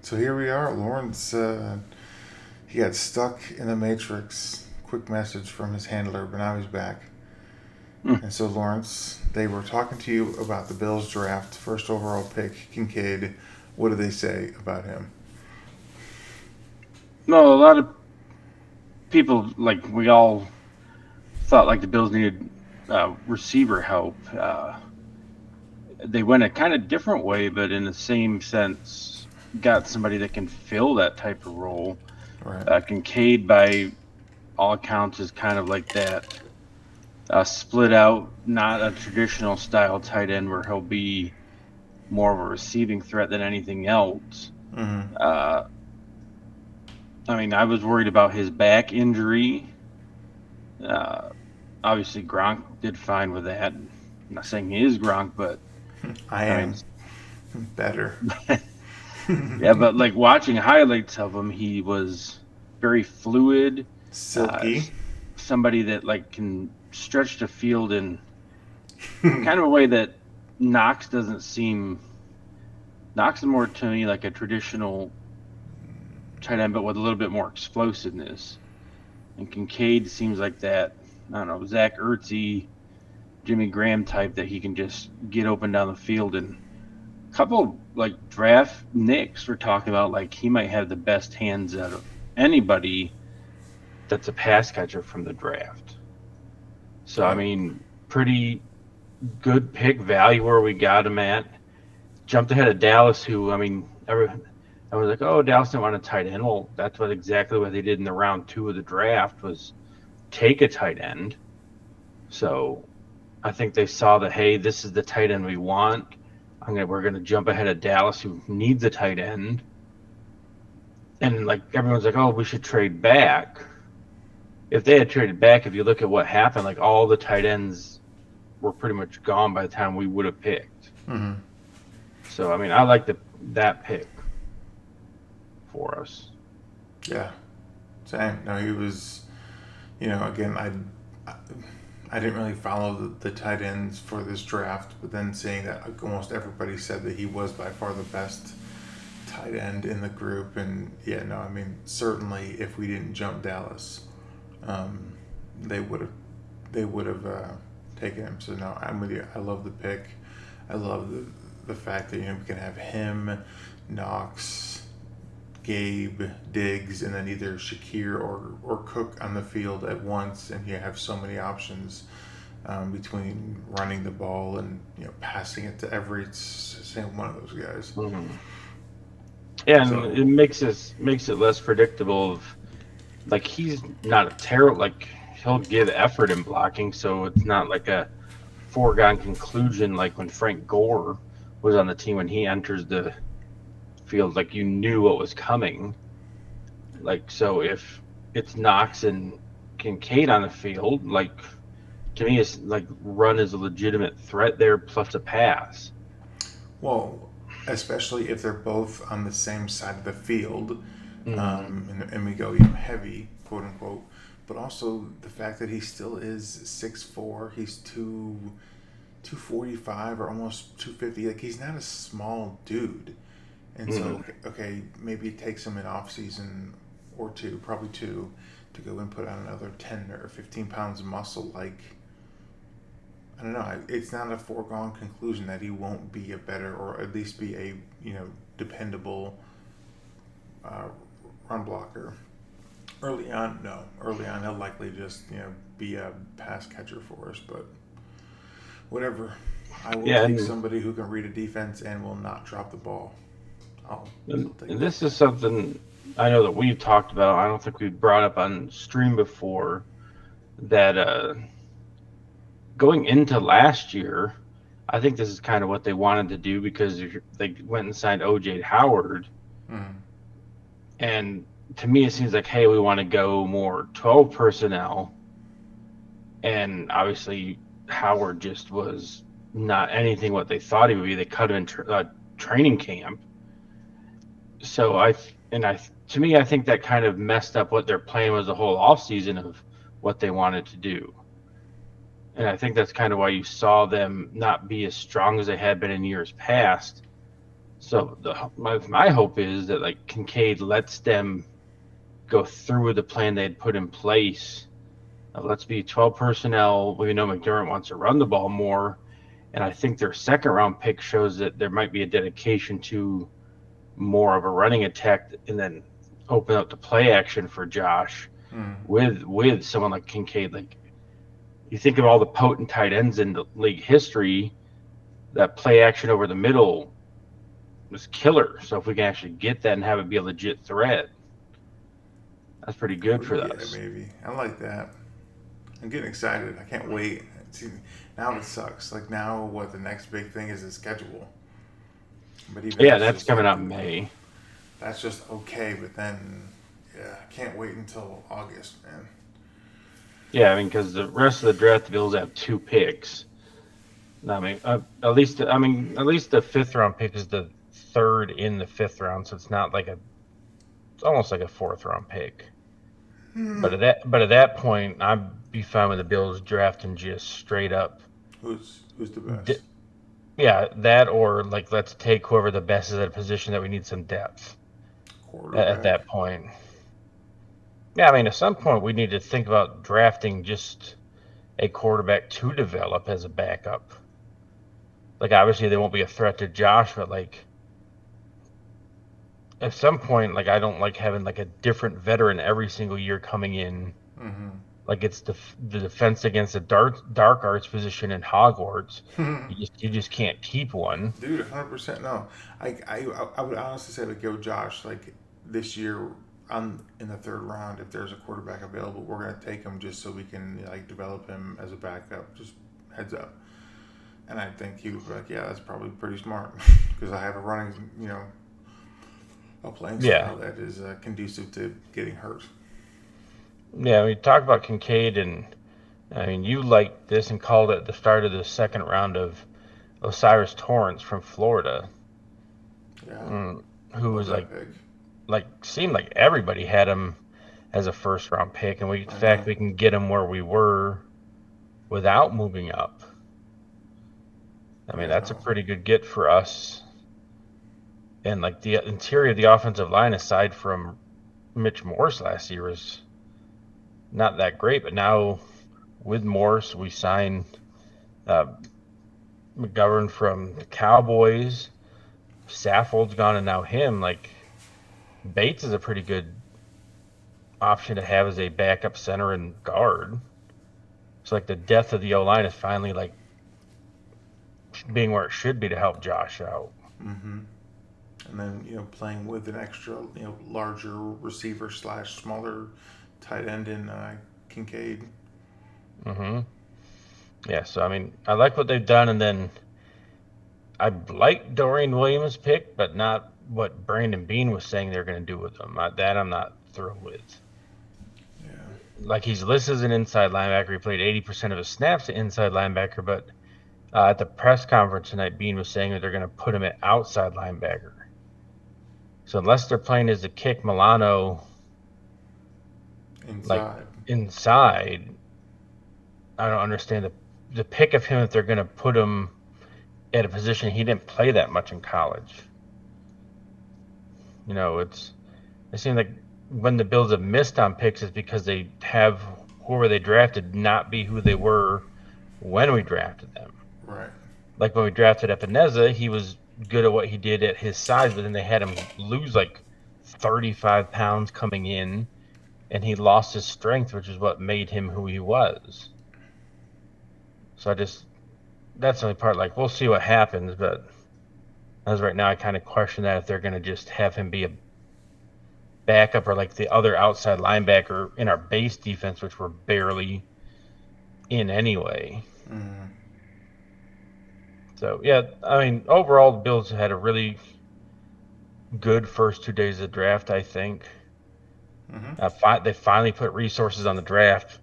So here we are. Lawrence, he got stuck in the Matrix. Quick message from his handler, but now he's back. Hmm. And so, Lawrence, they were talking to you about the Bills draft, first overall pick, Kincaid. What do they say about him? No, a lot of people, like we all thought, like the Bills needed receiver help. They went a kind of different way, but in the same sense, got somebody that can fill that type of role. Right. Kincaid, by all accounts, is kind of like that split out, not a traditional style tight end where he'll be more of a receiving threat than anything else. Mm-hmm. Uh, I mean, I was worried about his back injury. Uh, Obviously, Gronk did fine with that. I'm not saying he is Gronk, but I I mean, am better. yeah, but like watching highlights of him, he was very fluid. Uh, Silky. Somebody that like can stretch the field in kind of a way that Knox doesn't seem. Knox is more to me like a traditional tight end, but with a little bit more explosiveness. And Kincaid seems like that. I don't know, Zach Ertz, Jimmy Graham type that he can just get open down the field. And a couple like draft nicks were talking about like he might have the best hands out of anybody that's a pass catcher from the draft. So I Oh, mean, pretty good pick value where we got him at. Jumped ahead of Dallas, who I mean, I was like, oh, Dallas didn't want a tight end. Well, that's exactly what they did in the round two of the draft was take a tight end. So I think they saw that, hey, this is the tight end we want. We're gonna jump ahead of Dallas, who needs a tight end. And like everyone's like, oh, we should trade back. If they had traded back, if you look at what happened, like all the tight ends were pretty much gone by the time we would have picked. mm-hmm. So I mean, I like that pick for us. Yeah. Same. No, he was. Again, I I didn't really follow the tight ends for this draft, but then seeing that like, almost everybody said that he was by far the best tight end in the group, and yeah, no, I mean certainly if we didn't jump Dallas, um, they would have taken him. So no, I'm with you. I love the pick. I love the fact that we can have him, Knox, Gabe, Diggs, and then either Shakir or Cook on the field at once, and you have so many options between running the ball and passing it to every single one of those guys. Mm-hmm. Yeah, and So it makes it less predictable. Of like he's not a terrible like he'll give effort in blocking, so it's not like a foregone conclusion like when Frank Gore was on the team when he enters the field, like you knew what was coming. Like so, if it's Knox and Kincaid on the field, like to me, it's like run is a legitimate threat there plus a pass. well, especially if they're both on the same side of the field, Mm-hmm. and we go heavy, quote unquote. But also the fact that he still is 6'4", he's 245 or almost 250. Like he's not a small dude. And so, Mm-hmm. okay, maybe it takes him an off season or two, probably two, to go and put on another 10 or 15 pounds of muscle. Like, I don't know. It's not a foregone conclusion that he won't be a better or at least be a, dependable uh, run blocker. Early on, no. Early on, he'll likely just, be a pass catcher for us. But whatever. I will Yeah, take somebody who can read a defense and will not drop the ball. I'll, and I'll take and that. this is something I know that we've talked about. I don't think we've brought up on stream before that going into last year, I think this is kind of what they wanted to do because they went and signed OJ Howard. Mm. And to me, it seems like, hey, we want to go more 12 personnel. And obviously, Howard just was not anything what they thought he would be. They cut him in training camp. So to me, I think that kind of messed up what their plan was the whole offseason of what they wanted to do. And I think that's kind of why you saw them not be as strong as they had been in years past. So my hope is that like Kincaid lets them go through with the plan they'd put in place. Let's be 12 personnel. We know McDermott wants to run the ball more, and I think their second round pick shows that there might be a dedication to more of a running attack, and then open up the play action for Josh Hmm. with someone like Kincaid. Like you think of all the potent tight ends in the league history, that play action over the middle was killer. So if we can actually get that and have it be a legit threat, that's pretty Oh good for yeah, us. maybe. I like that. I'm getting excited. I can't wait. See, now it sucks. Like now, what the next big thing is the schedule. But even Yeah, that's that's just coming like out in May. that's just okay. But then, yeah, I can't wait until August, man. Yeah, I mean, because the rest of the draft, the Bills have two picks. I mean, at least the fifth round pick is the third in the fifth round, so it's not like it's almost like a fourth round pick. But at that point, I'd be fine with the Bills drafting just straight up. Who's the D- best yeah, that or like let's take whoever the best is at a position that we need some depth at quarterback? that point. Yeah, I mean, at some point we need to think about drafting just a quarterback to develop as a backup. Like obviously they won't be a threat to Josh, but like at some point, like I don't like having like a different veteran every single year coming in. Like it's the defense against the dark arts position in Hogwarts. Mm-hmm. You just can't keep one. Dude, 100% no. I would honestly say to go Josh like this year on in the third round if there's a quarterback available, we're gonna take him just so we can like develop him as a backup. Just heads up. And I think he would be like, yeah, that's probably pretty smart because I have a running, a playing Yeah, style that is conducive to getting hurt. yeah. We talk about Kincaid, and I mean you liked this and called it the start of the second round of Osiris Torrance from Florida, Yeah, mm, who love was that pick. like seemed like everybody had him as a first round pick, and the I fact know. we can get him where we were without moving up. I mean, Yeah, that's a no. pretty good get for us. And like the interior of the offensive line, aside from Mitch Morse last year, was not that great. But now with Morse, we signed uh, McGovern from the Cowboys. Saffold's gone, and now him. Like Bates is a pretty good option to have as a backup center and guard. So like the depth of the O line is finally like being where it should be to help Josh out. Mm-hmm. And then playing with an extra larger receiver slash smaller tight end in Kincaid. Mm-hmm. Yeah, so I mean, I like what they've done, and then I like Dorian Williams' pick, but not what Brandon Beane was saying they're going to do with him. That I'm not thrilled with. Yeah. Like he's listed as an inside linebacker. He played 80% of his snaps at inside linebacker, but at the press conference tonight, Beane was saying that they're going to put him at outside linebacker. So unless they're playing as a kick Milano like Inside. inside, I don't understand the pick of him if they're going to put him at a position he didn't play that much in college. It seems like when the Bills have missed on picks is because they have whoever they drafted not be who they were when we drafted them. Right. Like when we drafted Epineza, he was good at what he did at his size, but then they had him lose like 35 pounds coming in, and he lost his strength, which is what made him who he was. So that's the only part. Like, we'll see what happens, but as right now, I kind of question that if they're going to just have him be a backup or like the other outside linebacker in our base defense, which we're barely in anyway. Mm-hmm. So yeah, I mean, overall, the Bills had a really good first 2 days of the draft. I think Mm-hmm. they finally put resources on the draft,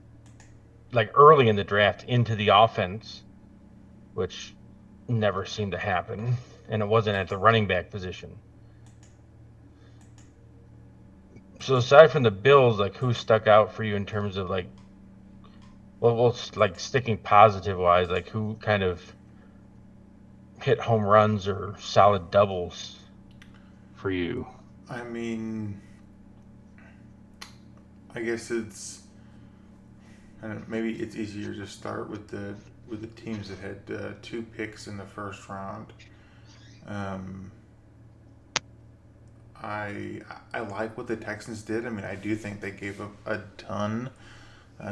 like early in the draft, into the offense, which never seemed to happen, and it wasn't at the running back position. So aside from the Bills, like who stuck out for you in terms of like, well, like sticking positive wise, like who kind of hit home runs or solid doubles? for you? I mean, I guess I don't know, maybe it's easier to start with the teams that had 2 picks in the first round. Um, I I like what the Texans did. I mean, I do think they gave up a ton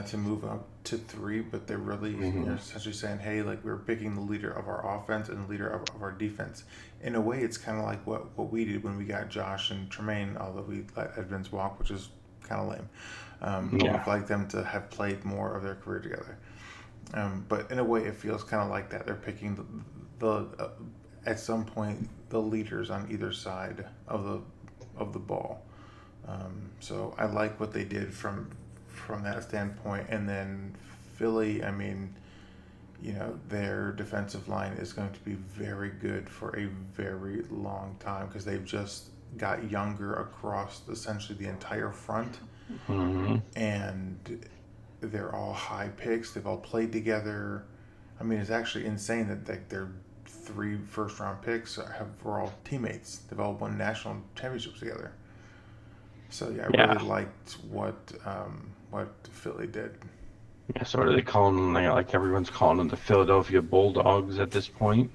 to move up to 3, but they're really, Hmm. essentially saying, hey, like we're picking the leader of our offense and the leader of our defense. In a way, it's kind of like what we did when we got Josh and Tremaine, although we let Edmonds walk, which is kind of lame. I would Yeah. have liked them to have played more of their career together. But in a way, it feels kind of like that. They're picking the at some point the leaders on either side of the ball. So I like what they did from that standpoint. And then Philly, I mean, their defensive line is going to be very good for a very long time because they've just got younger across essentially the entire front, Hmm. and they're all high picks. They've all played together. I mean, it's actually insane that like their 3 first round picks were all teammates. They've all won national championships together. So yeah, I really Yeah. liked what Philly did. Yeah. So what are they calling them? Like everyone's calling them the Philadelphia Bulldogs at this point.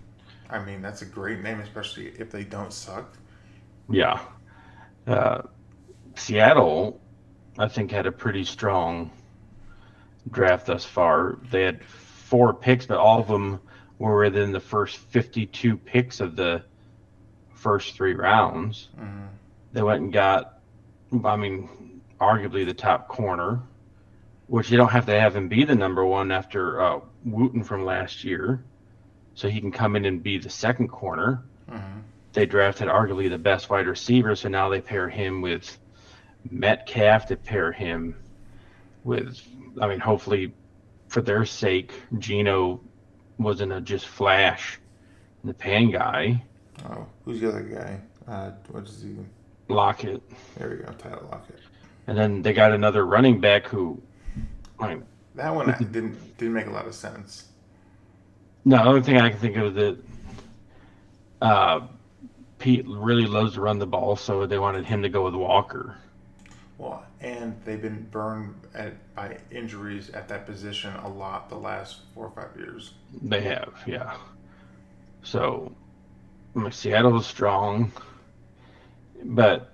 I mean, that's a great name, especially if they don't suck. Yeah. Uh, Seattle, I think, had a pretty strong draft thus far. They had 4 picks, but all of them were within the first 52 picks of the first 3 rounds. Mm-hmm. They went and got, I mean, arguably the top corner, which you don't have to have him be the number one after Wooten from last year. So he can come in and be the second corner. Mm-hmm. They drafted arguably the best wide receiver, so now they pair him with Metcalf. They pair him with, I mean, hopefully for their sake, Gino wasn't a just flash in the pan guy. Oh, who's the other guy? What is he? Lockett. There we go, Tyler Lockett. And then they got another running back who, I mean, That one we could, didn't make a lot of sense. no, the only thing I can think of is that uh, Pete really loves to run the ball, so they wanted him to go with Walker. Well, and they've been burned by injuries at that position a lot the last 4 or 5 years. They have, yeah. So I mean, Seattle is strong, but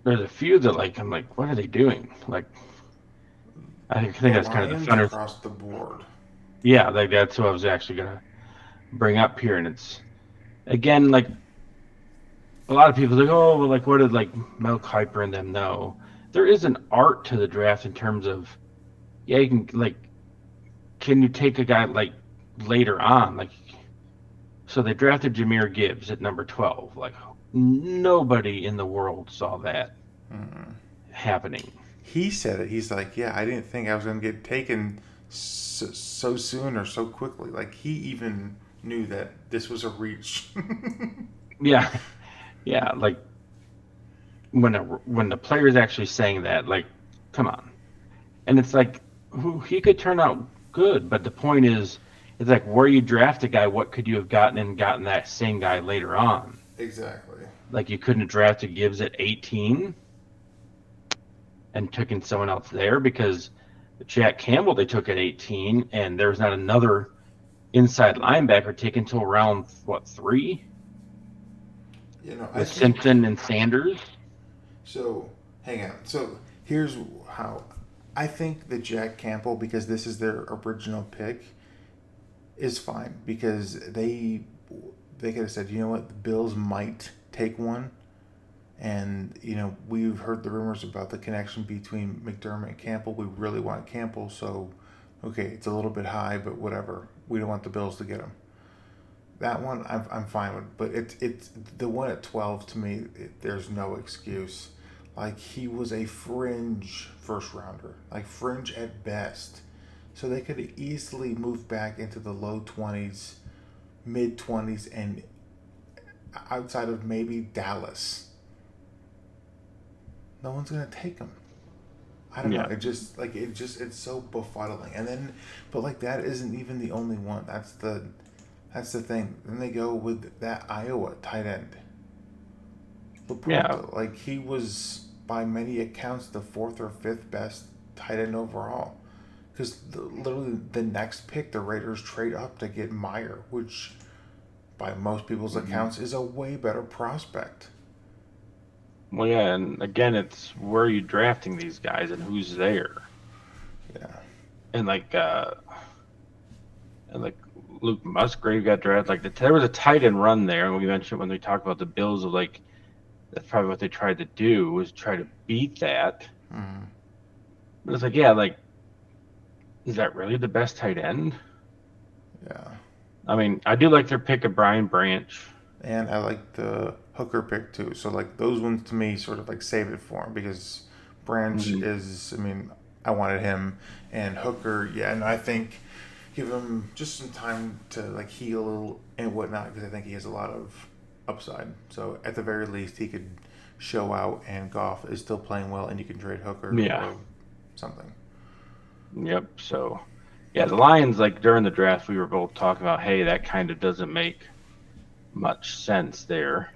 there's a few that like I'm like, what are they doing? Like I think The that's kind of the Lions funner. across the board. Yeah, like that's what I was actually gonna bring up here, and it's again like a lot of people like, oh, well, like what did like Mel Kiper and them know? There is an art to the draft in terms of yeah, you can like can you take a guy like later on like so they drafted Jameer Gibbs at number 12 like nobody in the world saw that Mm-mm. happening. He said it. He's like, yeah, I didn't think I was going to get taken so soon or so quickly. Like he even knew that this was a reach. Yeah, yeah, like when the player is actually saying that like come on. And it's like who he could turn out good, but the point is it's like where you draft a guy, what could you have gotten and gotten that same guy later on? Exactly. Like you couldn't have drafted Gibbs at 18 and taken someone else there because Jack Campbell they took at 18 and there's not another inside linebacker taken till around what 3 I with think Simpson and Sanders. so. Hang on. So here's how I think that Jack Campbell, because this is their original pick, is fine because they could have said, you know what, the Bills might take one, and we've heard the rumors about the connection between McDermott and Campbell. We really want Campbell, so okay, it's a little bit high, but whatever. We don't want the Bills to get him. That one I'm fine with, but it's the one at 12 to me. There's no excuse. Like he was a fringe first rounder, like fringe at best. So they could have easily moved back into the low 20s, mid 20s, and outside of maybe Dallas, no one's gonna take him. I don't know. Yeah. It's so befuddling. And then, but like that isn't even the only one. That's the thing. Then they go with that Iowa tight end. Yeah. LaPorta, like he was by many accounts the fourth or fifth best tight end overall. Because literally the next pick, the Raiders trade up to get Meyer, which by most people's Mhm. accounts is a way better prospect. Well, yeah, and again, it's where are you drafting these guys and who's there, Yeah. and like Luke Musgrave got drafted. Like there was a tight end run there, and we mentioned when we talked about the Bills of like that's probably what they tried to do was try to beat that. Mm, But it's like, yeah, like is that really the best tight end? yeah. I mean, I do like their pick of Brian Branch. And I like the Hooker pick too. So like those ones to me sort of like save it for him because Branch Hmm. is. I mean, I wanted him and Hooker. Yeah, and I think give him just some time to like heal and whatnot because I think he has a lot of upside. So at the very least, he could show out, and Goff is still playing well, and you can trade Hooker Yeah. or something. Yep. So, yeah, the Lions, like during the draft, we were both talking about, hey, that kind of doesn't make much sense there.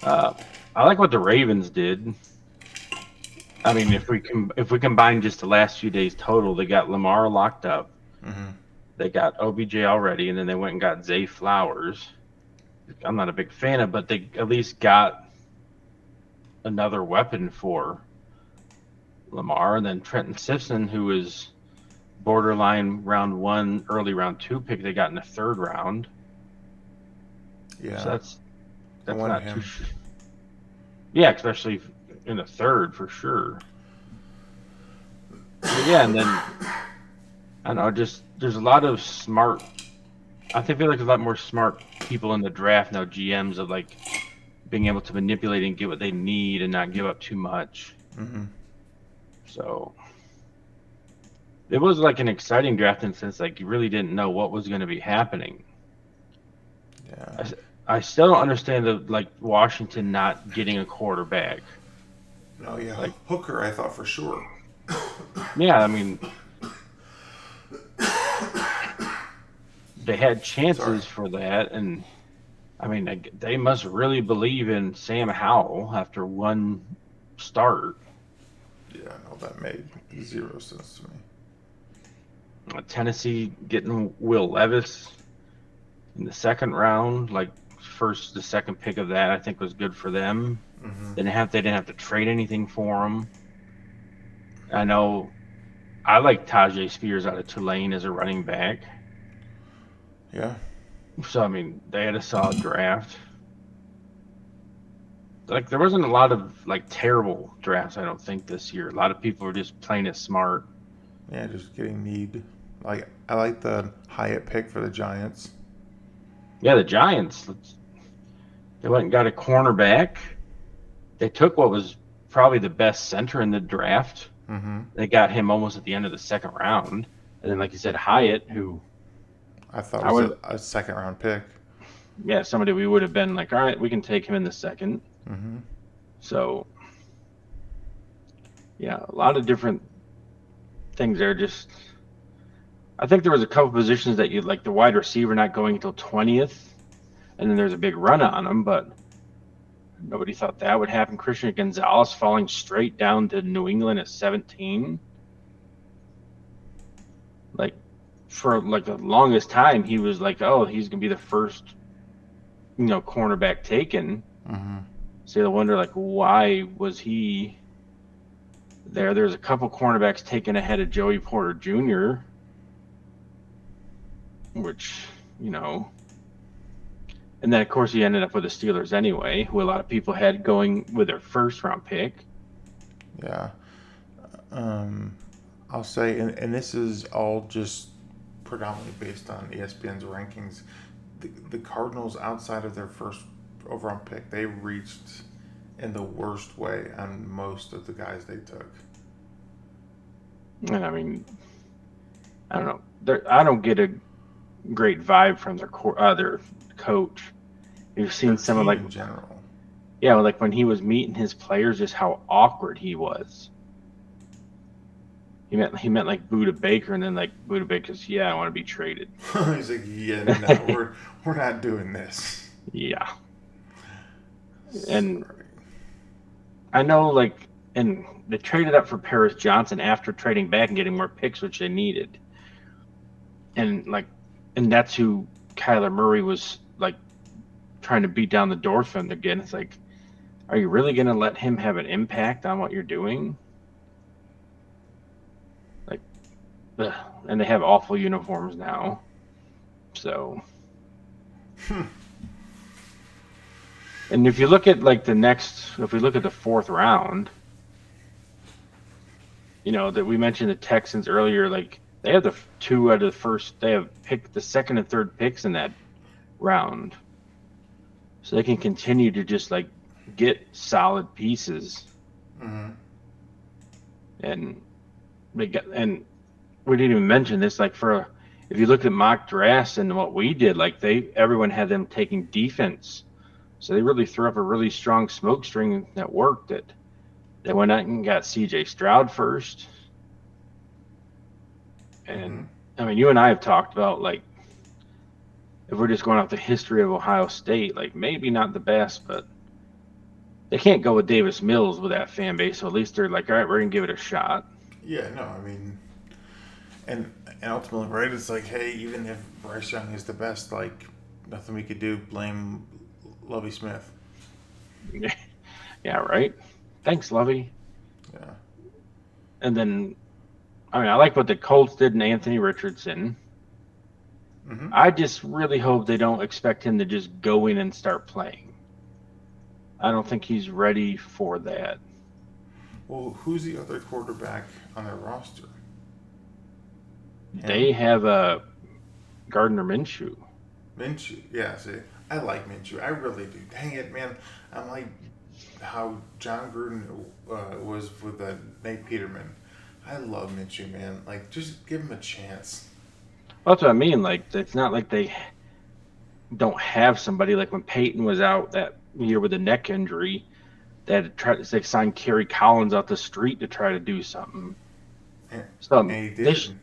Uh, I like what the Ravens did. I mean, if we combine just the last few days total, they got Lamar locked up, Mm-hmm. they got OBJ already, and then they went and got Zay Flowers. I'm not a big fan of, but they at least got another weapon for Lamar. And then Trenton Simpson, who was borderline round one, early round two pick, they got in the third round. So Yeah, I that's wanted not too. him. Yeah, especially in the third for sure. But yeah, and then I don't know, just there's a lot of smart. I think feel like there's a lot more smart people in the draft now. GMs of like being able to manipulate and get what they need and not give up too much. Mm-hmm. So it was like an exciting draft in the sense like you really didn't know what was going to be happening. Yeah. I, I still don't understand the like Washington not getting a quarterback. No, yeah, Like, Hooker. I thought for sure. yeah, I mean they had Sorry. chances for that, and I mean they must really believe in Sam Howell after one start. Yeah, no, that made zero sense to me. Tennessee getting Will Levis in the second round, like the second pick of that, I think was good for them. Mm-hmm. They didn't have to trade anything for him. I know I like Tajay Spears out of Tulane as a running back. Yeah. So I mean, they had a solid draft. Like there wasn't a lot of like terrible drafts, I don't think this year. A lot of people were just playing it smart. Yeah, just getting need. Like I like the Hyatt pick for the Giants. Yeah, the Giants, they went and got a cornerback. They took what was probably the best center in the draft. Mm-hmm. They got him almost at the end of the second round. And then, like you said, Hyatt, who I thought I was would, a second round pick. yeah, somebody we would have been like, all right, we can take him in the second. Mm-hmm. So, yeah, a lot of different things there. Just, I think there was a couple positions that you like the wide receiver not going until 20th, and then there's a big run on him, but nobody thought that would happen. Christian Gonzalez falling straight down to New England at 17. Like, for like the longest time, he was like, oh, he's going to be the first, cornerback taken. Mm-hmm. So you wonder, like, why was he there? There's a couple cornerbacks taken ahead of Joey Porter Jr., which, and then of course he ended up with the Steelers anyway, who a lot of people had going with their first round pick. Yeah. Um, I'll say, and this is all just predominantly based on ESPN's rankings. The Cardinals, outside of their first overall pick, they reached in the worst way on most of the guys they took. And I mean, I don't know. I don't get a great vibe from their coach. You've Their seen some of team like, in general. yeah, like when he was meeting his players, just how awkward he was. He meant like Buda Baker, and then like Buda Baker's, yeah, I want to be traded. He's like, yeah, no, we're not doing this. Yeah, and Sorry. I know, like, and they traded up for Paris Johnson after trading back and getting more picks, which they needed. And like, and that's who Kyler Murray was like trying to beat down the door for him again. It's like, are you really going to let him have an impact on what you're doing? Like, ugh. And they have awful uniforms now. So, and if you look at like if we look at the fourth round, that we mentioned the Texans earlier, like they have they have picked the second and third picks in that round. So they can continue to just like get solid pieces. Mm-hmm. And we didn't even mention this, like if you look at mock drafts and what we did, like everyone had them taking defense. So they really threw up a really strong smoke string that worked. They went out and got CJ Stroud first. And I mean, you and I have talked about, like, if we're just going off the history of Ohio State, like maybe not the best, but they can't go with Davis Mills with that fan base. So at least they're like, all right, we're going to give it a shot. Yeah, no, I mean, and ultimately, right, it's like, hey, even if Bryce Young is the best, like, nothing we could do, blame Lovie Smith. Yeah, right? Thanks, Lovie. Yeah. And then, I mean, I like what the Colts did in Anthony Richardson. Mm-hmm. I just really hope they don't expect him to just go in and start playing. I don't think he's ready for that. Well, who's the other quarterback on their roster? They have a Gardner Minshew. Minshew, yeah. See, I like Minshew. I really do. Dang it, man. I'm like how John Gruden was with Nate Peterman. I love Minshew, man. Like, just give him a chance. Well, that's what I mean. Like, it's not like they don't have somebody. Like when Peyton was out that year with a neck injury, they had to try to sign Kerry Collins out the street to try to do something. And he did.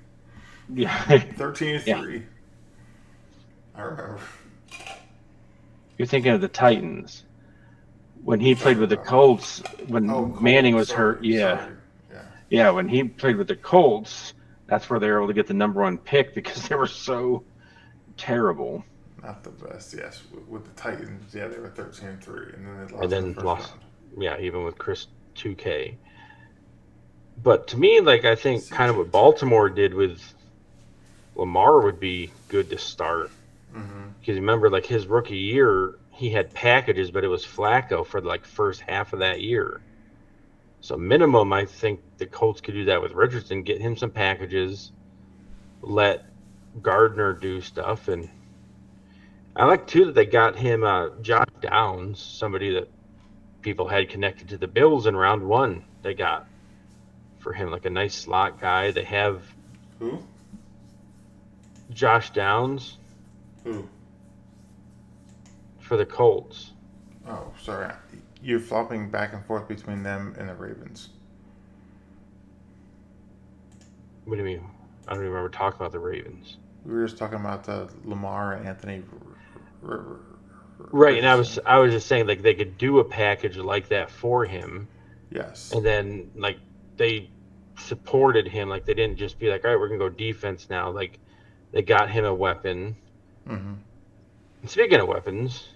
Yeah. 13-3. Yeah. I remember. You're thinking of the Titans. When he played with the Colts, when Manning was hurt, yeah. Yeah, when he played with the Colts, that's where they were able to get the number one pick because they were so terrible. Not the best, yes. With the Titans, yeah, they were 13-3, and then they lost. And then lost, yeah, even with Chris 2K. But to me, like, I think kind of what Baltimore did with Lamar would be good to start. Because remember, like, his rookie year, he had packages, but it was Flacco for like first half of that year. So minimum, I think the Colts could do that with Richardson, get him some packages, let Gardner do stuff. And I like, too, that they got him Josh Downs, somebody that people had connected to the Bills in round one. They got for him like a nice slot guy. They have... Who? Josh Downs. Who? For the Colts. Oh, sorry. You're flopping back and forth between them and the Ravens. What do you mean? I don't even remember talking about the Ravens. We were just talking about the Lamar and Anthony. Right, and I was just saying, like, they could do a package like that for him. Yes. And then, like, they supported him. Like, they didn't just be like, all right, we're going to go defense now. Like, they got him a weapon. Mm-hmm. And speaking of weapons,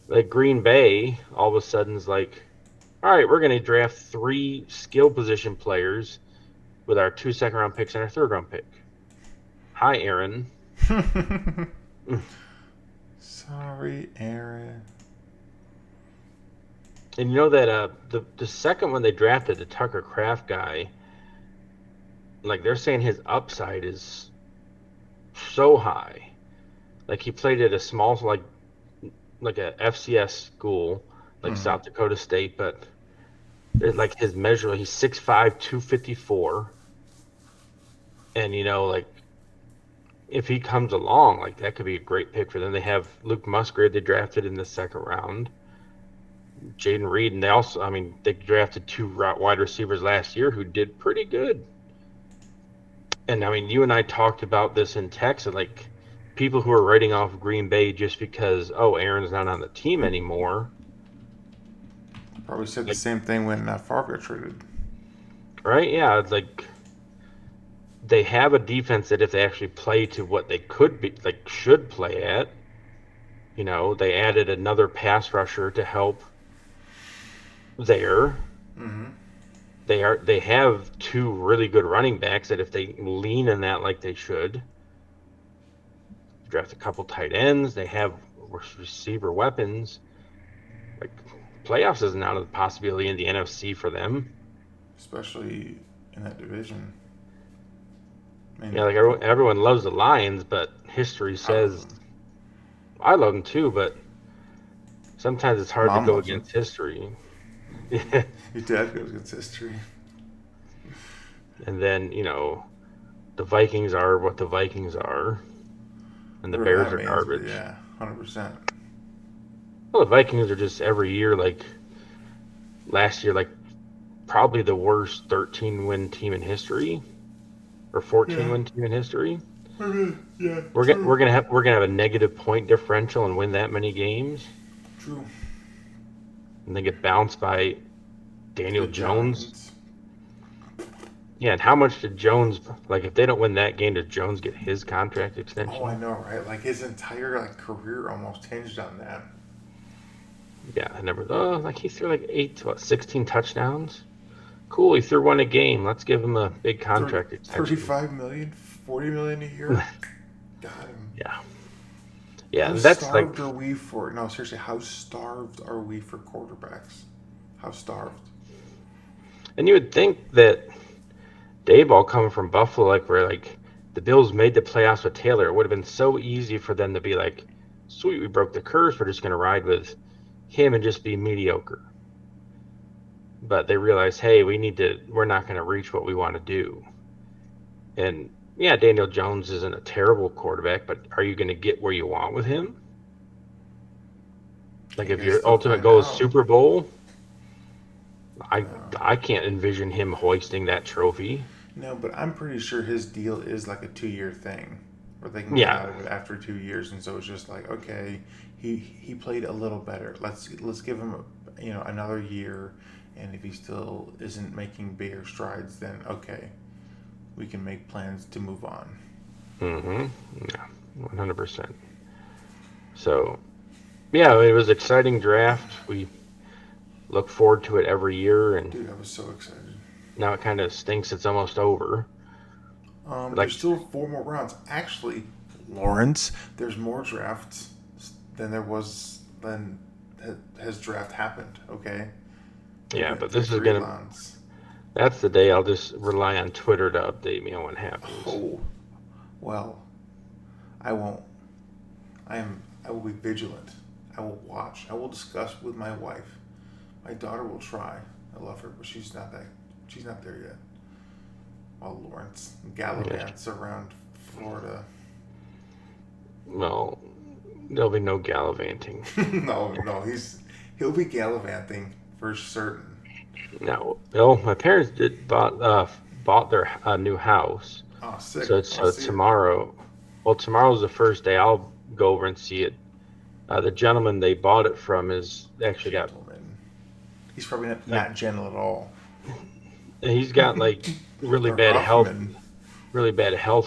like Green Bay all of a sudden is like, all right, we're going to draft 3 skill position players with our 2 second-round picks and our third-round pick. Hi, Aaron. Sorry, Aaron. And you know that the second one they drafted, the Tucker Kraft guy, like they're saying his upside is so high. Like he played at a small, like a FCS school, like South Dakota State, but like his measure, he's 6'5", 254. And, like, if he comes along, like, that could be a great pick for them. They have Luke Musgrave they drafted in the second round. Jaden Reed, and they also, I mean, they drafted 2 wide receivers last year who did pretty good. And, I mean, you and I talked about this in Texas, like, people who are writing off Green Bay just because, Aaron's not on the team anymore. Probably said the Like, same thing when Favre got traded. right? Yeah, it's like they have a defense that if they actually play to what they could be, like should play at, they added another pass rusher to help there. Mm-hmm. They have two really good running backs that if they lean in that like they should, draft a couple tight ends, they have receiver weapons. Like playoffs isn't out of the possibility in the NFC for them. Especially in that division. I Yeah, mean, like everyone loves the Lions, but history I love says them. I love them too, but sometimes it's hard to Mom go loves them. against history. Yeah. Your dad goes against history. And then, the Vikings are what the Vikings are, and the Whatever Bears that are means, but garbage. yeah, 100%. Well, the Vikings are just every year, like last year, like probably the worst 13-win team in history or Yeah. 14-win team in history. Yeah, We're true. we're gonna have a negative point differential and win that many games, True. and then get bounced by Daniel The Jones. Giants. Yeah, and how much did Jones like? If they don't win that game, does Jones get his contract Oh, I extension? know, right? Like his entire career almost hinged on that. Yeah, I never. Oh, like he threw like 16 touchdowns. Cool, he threw one a game. Let's give him a big 30, contract extension. 35 million, 40 million a year. Got him. Yeah, yeah, How and that's like, starved are we for? No, seriously, how starved are we for quarterbacks? How starved? and you would think that Dayball coming from Buffalo, like where like the Bills made the playoffs with Taylor, it would have been so easy for them to be like, sweet, we broke the curse. We're just gonna ride with him and just be mediocre. But they realized, hey, we're not gonna reach what we want to do. And yeah, Daniel Jones isn't a terrible quarterback, but are you gonna get where you want with him? Like You if guys your still ultimate find goal is out. Super Bowl, I No. I can't envision him hoisting that trophy. No, but I'm pretty sure his deal is like a 2 year thing where they can get Yeah, out of it after 2 years, and so it's just like, okay, he played a little better. Let's give him another year, and if he still isn't making bigger strides, then okay, we can make plans to move on. mm-hmm. Yeah, 100%. So yeah, it was an exciting draft. We look forward to it every year, and Dude, I was so excited. now it kind of stinks it's almost over. There's Like, still 4 more rounds. Actually, Lawrence, there's more drafts than there was than has draft happened. Okay, we yeah, went but through this is three gonna rounds. that's the day I'll just rely on Twitter to update me on what happens. Oh, well, I won't. I will be vigilant. I will watch. I will discuss with my wife. My daughter will try. I love her, but she's not that. She's not there yet. While Lawrence Yeah. gallivants around Florida. Well, there'll be no gallivanting. No, no, he'll be gallivanting for certain. No, well, my parents did bought their new house, Oh, sick. I so see it. tomorrow. Well, tomorrow's the first day. I'll go over and see it. The gentleman they bought it from is actually got Gentleman. He's probably like not gentle at all. he's got like really Or bad health, Huffman.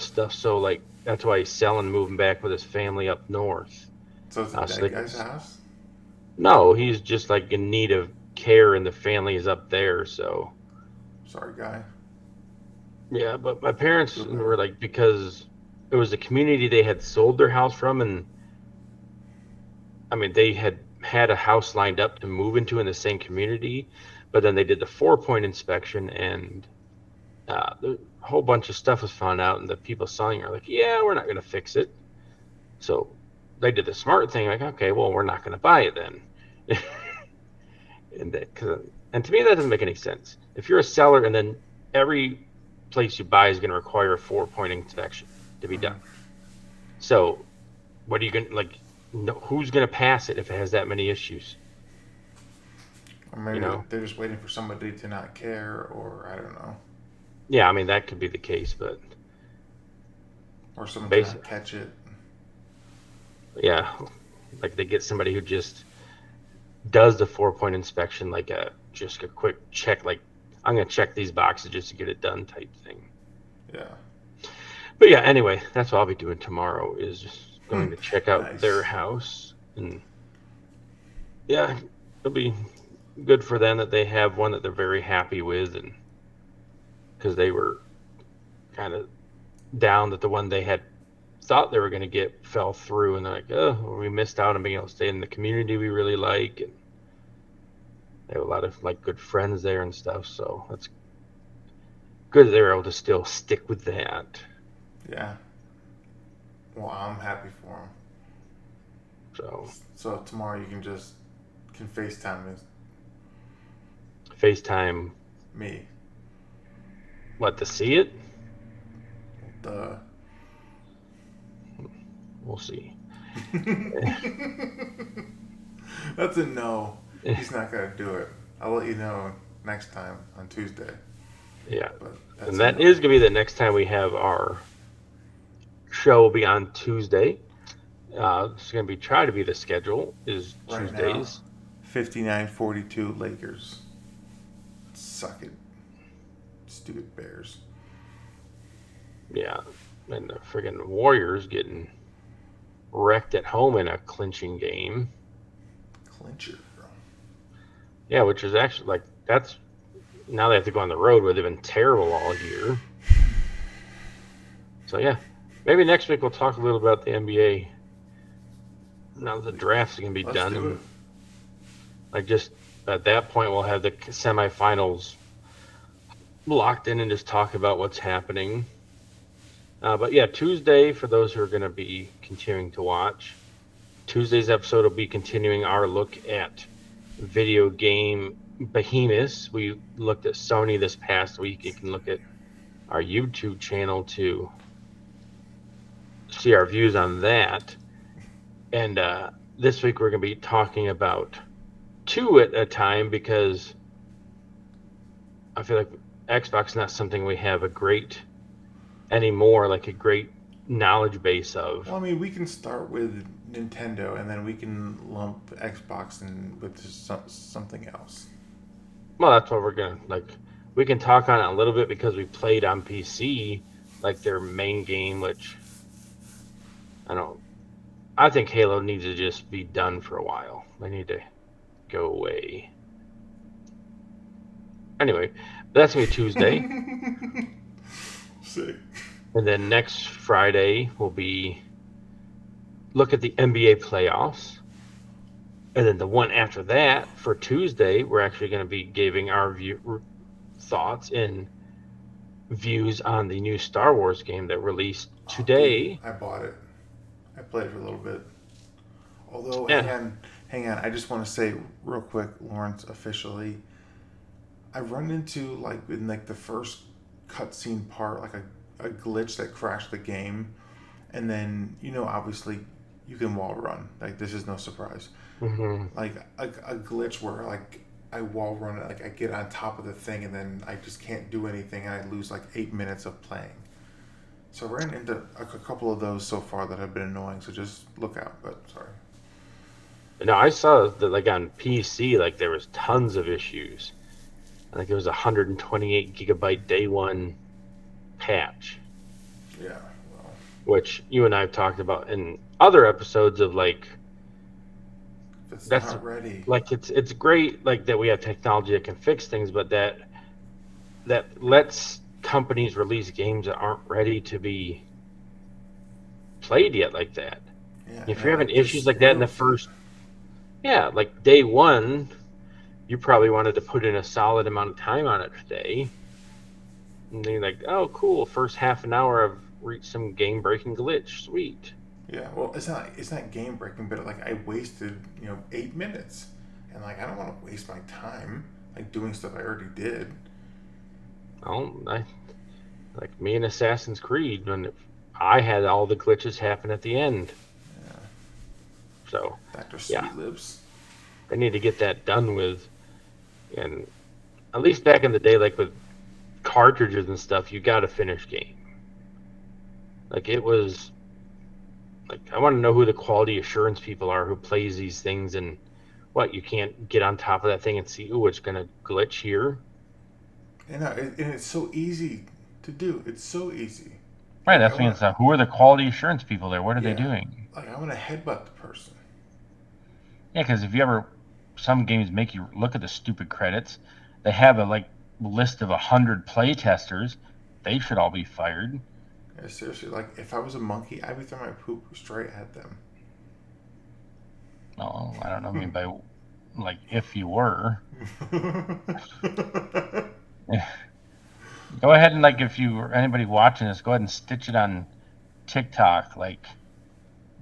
stuff. So like that's why he's selling, moving back with his family up north. So it's a So dead they can. guy's house? No, he's just like in need of care, and the family is up there. So Sorry, guy. yeah, but my parents Feel were better. like because it was a community they had sold their house from, and I mean they had a house lined up to move into in the same community, but then they did the 4-point inspection, and a whole bunch of stuff was found out, and the people selling are like, yeah, we're not going to fix it. So they did the smart thing, like, okay, well, we're not going to buy it then. And to me, that doesn't make any sense. If you're a seller and then every place you buy is going to require a 4-point inspection to be done. Mm-hmm. So what are you going to, like, no, who's going to pass it if it has that many issues? Or You maybe know? they're just waiting for somebody to not care, or I don't know. Yeah, I mean, that could be the case, but Or someone to not basically, catch it. yeah, like they get somebody who just does the 4-point inspection like just a quick check, like I'm gonna check these boxes just to get it done type thing. Yeah. But yeah, anyway, that's what I'll be doing tomorrow, is just going to check out their Nice. house. And yeah, it'll be good for them that they have one that they're very happy with, and because they were kind of down that the one they had thought they were going to get fell through, and they're like, oh, well, we missed out on being able to stay in the community we really like, and they have a lot of like good friends there and stuff, so that's good that they were able to still stick with that. Yeah. Well, I'm happy for him. So So tomorrow you can FaceTime FaceTime, me. what, to see it? The We'll see. That's a no. He's not gonna do it. I'll let you know next time on Tuesday. Yeah, But that's and a that no. is going to be the next time we have our show. Will be on Tuesday. It's going to be try to be the schedule is Right now, Tuesdays. 59-42 Lakers. Suck it, stupid Bears. Yeah, and the friggin' Warriors getting wrecked at home in a clinching game. Clincher, bro. Yeah, which is actually like that's now they have to go on the road where they've been terrible all year. So yeah, maybe next week we'll talk a little about the NBA. Now the draft's gonna be Let's done, do it. and like just at that point we'll have the semifinals locked in and just talk about what's happening. But yeah, Tuesday, for those who are going to be continuing to watch, Tuesday's episode will be continuing our look at video game behemoths. We looked at Sony this past week. You can look at our YouTube channel to see our views on that. And this week we're going to be talking about two at a time, because I feel like Xbox is not something we have a great anymore, like a great knowledge base of. Well, I mean, we can start with Nintendo, and then we can lump Xbox in with something else. Well, that's what we're gonna like. We can talk on it a little bit because we played on PC, like their main game, which I don't. I think Halo needs to just be done for a while. They need to go away. Anyway, that's gonna be Tuesday, Sick. and then next Friday will be look at the NBA playoffs. And then the one after that, for Tuesday, we're actually going to be giving our thoughts and views on the new Star Wars game that released Oh, dude, today. I bought it. I played it for a little bit. Although, Yeah. hang on. I just want to say real quick, Lawrence, officially, I run into like in like the first cutscene part, like a glitch that crashed the game, and then obviously you can wall run. Like this is no surprise. Mm-hmm. Like a glitch where like I wall run it, like I get on top of the thing and then I just can't do anything and I lose like 8 minutes of playing. So I ran into a couple of those so far that have been annoying. So just look out. But sorry. No, I saw that like on PC, like there was tons of issues. I think it was a 128 gigabyte day one patch, Yeah. Well, which you and I have talked about in other episodes of like if it's that's not ready. like it's great like that we have technology that can fix things, but that lets companies release games that aren't ready to be played yet like that. Yeah. If And you're it having like just issues like that in the spoils it. first, yeah, like day one, you probably wanted to put in a solid amount of time on it today. And then you're like, oh, cool, first half an hour I've reached some game breaking glitch. Sweet. Yeah. Well, it's not game breaking, but like I wasted 8 minutes, and like I don't want to waste my time like doing stuff I already did. I like me in Assassin's Creed when I had all the glitches happen at the end. Yeah. So Dr. yeah, Sweet Lips. they need to get that done with. And at least back in the day, like with cartridges and stuff, you got to finish game. Like it was like I want to know who the quality assurance people are who plays these things and What, you can't get on top of that thing and see, oh, it's going to glitch here? And it's so easy to do. It's so easy. Right, Like I that's want means to, who are the quality assurance people there? What are they yeah. doing? Like I want to headbutt the person. Yeah, because if you ever, some games make you look at the stupid credits. They have a list of 100 play testers. They should all be fired. Yeah, seriously, like if I was a monkey, I'd be throwing my poop straight at them. Oh, I don't know. I mean, by if you were, go ahead and if you or anybody watching this, go ahead and stitch it on TikTok, like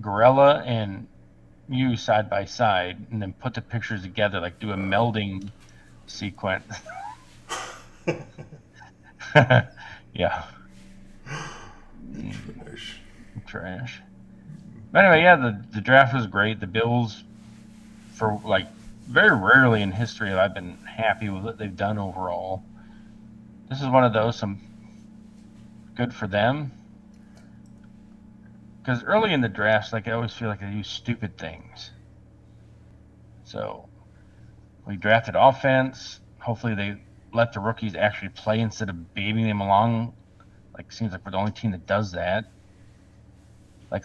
Gorilla and you side by side, and then put the pictures together, like do a melding sequence. Yeah. Trash. Trash. But anyway, yeah, the draft was great. The Bills, for very rarely in history have I been happy with what they've done overall. This is one of those, some good for them. Because early in the drafts, I always feel like they use stupid things. So we drafted offense. Hopefully they let the rookies actually play instead of babying them along. Seems like we're the only team that does that.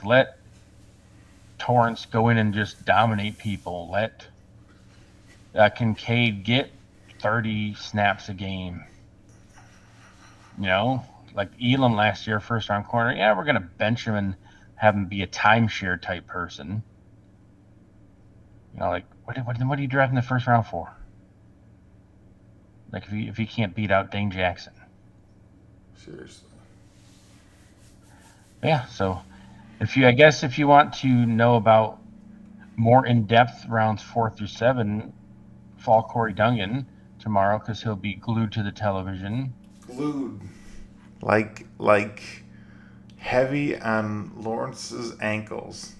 Let Torrance go in and just dominate people. Let Kincaid get 30 snaps a game. Like Elam last year, first round corner. Yeah, we're going to bench him and have him be a timeshare type person. What are you drafting the first round for? If he can't beat out Dane Jackson. Seriously. Yeah, so if you want to know about more in-depth rounds 4 through 7, follow Corey Dungan tomorrow because he'll be glued to the television. Glued. Like heavy on Lawrence's ankles.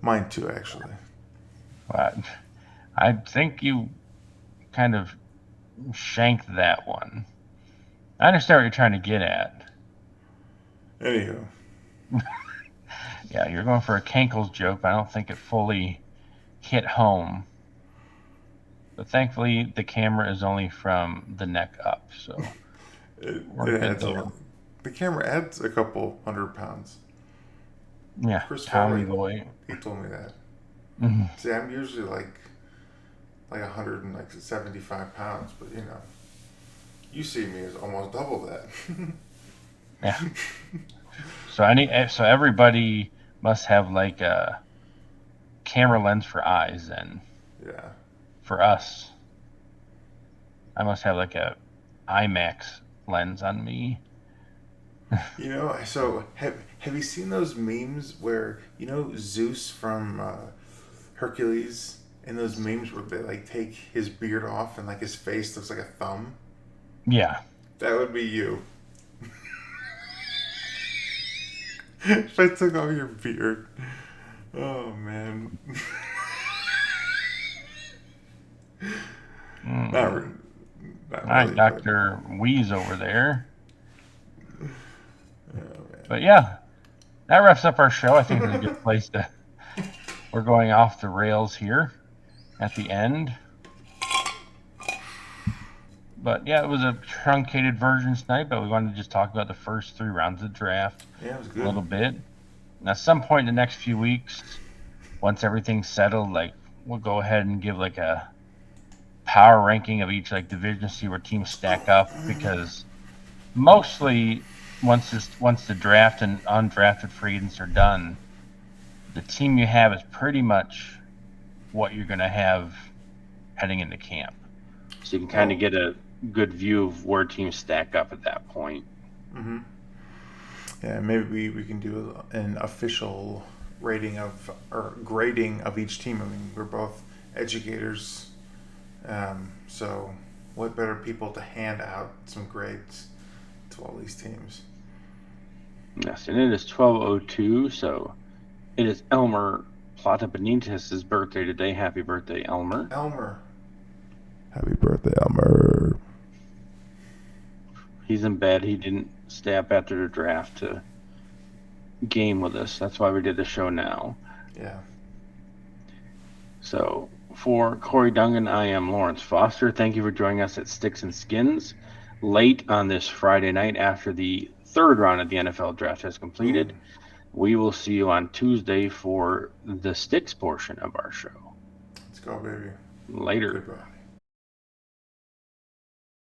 Mine too, actually. But I think you kind of shanked that one. I understand what you're trying to get at. Anywho. Yeah, you're going for a Cankles joke, but I don't think it fully hit home. But thankfully, the camera is only from the neck up, so we're good there. The camera adds a couple 100 pounds. Yeah, Chris Tommy Farley, boy. he told me that. Mm-hmm. See, I'm usually like 175 pounds, but you see me as almost double that. Yeah. So everybody must have a camera lens for eyes then. Yeah. For us, I must have a IMAX lens on me. So have you seen those memes where Zeus from Hercules, and those memes where they take his beard off and his face looks like a thumb? Yeah. That would be you. If I took off your beard. Oh man. Not really, all right, Dr. Wheeze over there. Oh, but yeah, that wraps up our show. I think it's a good place to. We're going off the rails here at the end. But yeah, it was a truncated version tonight, but we wanted to just talk about the first 3 rounds of the draft. Yeah, it was good. A little bit. And at some point in the next few weeks, once everything's settled, we'll go ahead and give a power ranking of each division, see where teams stack up, because mostly once the draft and undrafted free agents are done, the team you have is pretty much what you're going to have heading into camp. So you can kind of get a good view of where teams stack up at that point. Mm-hmm. Yeah, maybe we can do an official rating or grading of each team. I mean, we're both educators, so what better people to hand out some grades to all these teams? Yes, and it is 12:02, so it is Elmer Plata Benitez's birthday today. Happy birthday, Elmer. Elmer. Happy birthday, Elmer. He's in bed. He didn't stay up after the draft to game with us. That's why we did the show now. Yeah. So for Corey Dungan, I am Lawrence Foster. Thank you for joining us at Sticks and Skins late on this Friday night after the third round of the NFL draft has completed. Boom. We will see you on Tuesday for the Sticks portion of our show. Let's go, baby. Later. Goodbye.